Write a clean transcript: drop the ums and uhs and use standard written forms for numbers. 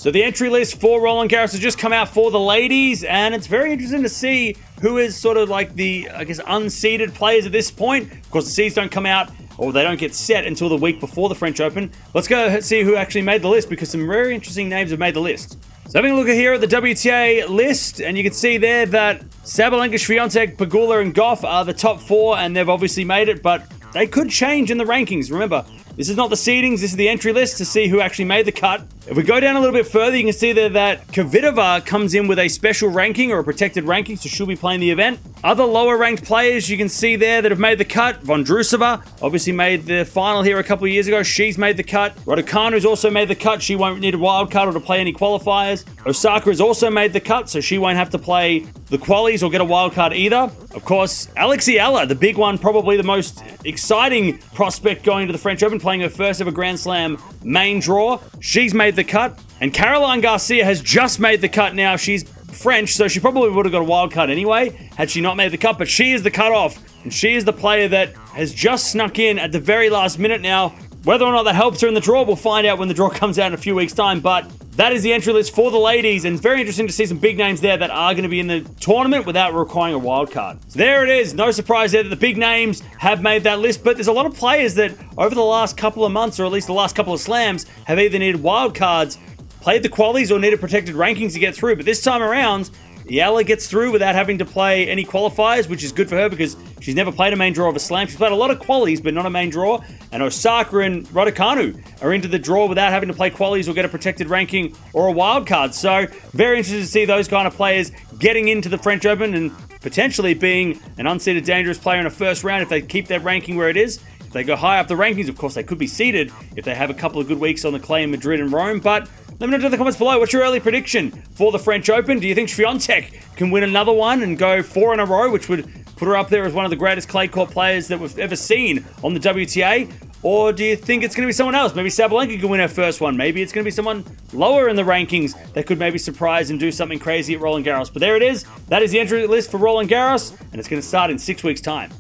So the entry list for Roland Garros has just come out for the ladies, and it's very interesting to see who is sort of like the, I guess, unseeded players at this point. Of course, the seeds don't come out, or they don't get set until the week before the French Open. Let's go see who actually made the list, because some very interesting names have made the list. So having a look here at the WTA list, and you can see there that Sabalenka, Swiatek, Pegula, and Gauff are the top 4, and they've obviously made it, but they could change in the rankings. Remember, this is not the seedings, this is the entry list to see who actually made the cut. If we go down a little bit further, you can see there that Kvitova comes in with a special ranking or a protected ranking, so she'll be playing the event. Other lower ranked players you can see there that have made the cut. Vondrousova obviously made the final here a couple of years ago. She's made the cut. Raducanu's also made the cut. She won't need a wild card or to play any qualifiers. Osaka has also made the cut, so she won't have to play the qualies or get a wild card either. Of course, Alexandra Eala, the big one, probably the most exciting prospect going to the French Open, playing her first ever Grand Slam main draw. She's made the cut. And Caroline Garcia has just made the cut now. She's French, so she probably would have got a wild card anyway had she not made the cut, but she is the cutoff, and she is the player that has just snuck in at the very last minute now. Whether or not that helps her in the draw, we'll find out when the draw comes out in a few weeks' time, but that is the entry list for the ladies, and it's very interesting to see some big names there that are going to be in the tournament without requiring a wild card. So there it is. No surprise there that the big names have made that list, but there's a lot of players that over the last couple of months, or at least the last couple of slams, have either needed wild cards, played the qualies, or needed protected rankings to get through. But this time around, Eala gets through without having to play any qualifiers, which is good for her because she's never played a main draw of a slam. She's played a lot of qualies, but not a main draw. And Osaka and Raducanu are into the draw without having to play qualies or get a protected ranking or a wild card. So very interested to see those kind of players getting into the French Open and potentially being an unseeded dangerous player in a first round if they keep their ranking where it is. If they go high up the rankings, of course, they could be seeded if they have a couple of good weeks on the clay in Madrid and Rome. But let me know in the comments below, what's your early prediction for the French Open? Do you think Swiatek can win another one and go 4 in a row, which would put her up there as one of the greatest clay court players that we've ever seen on the WTA? Or do you think it's going to be someone else? Maybe Sabalenka can win her first one. Maybe it's going to be someone lower in the rankings that could maybe surprise and do something crazy at Roland Garros. But there it is. That is the entry list for Roland Garros, and it's going to start in 6 weeks' time.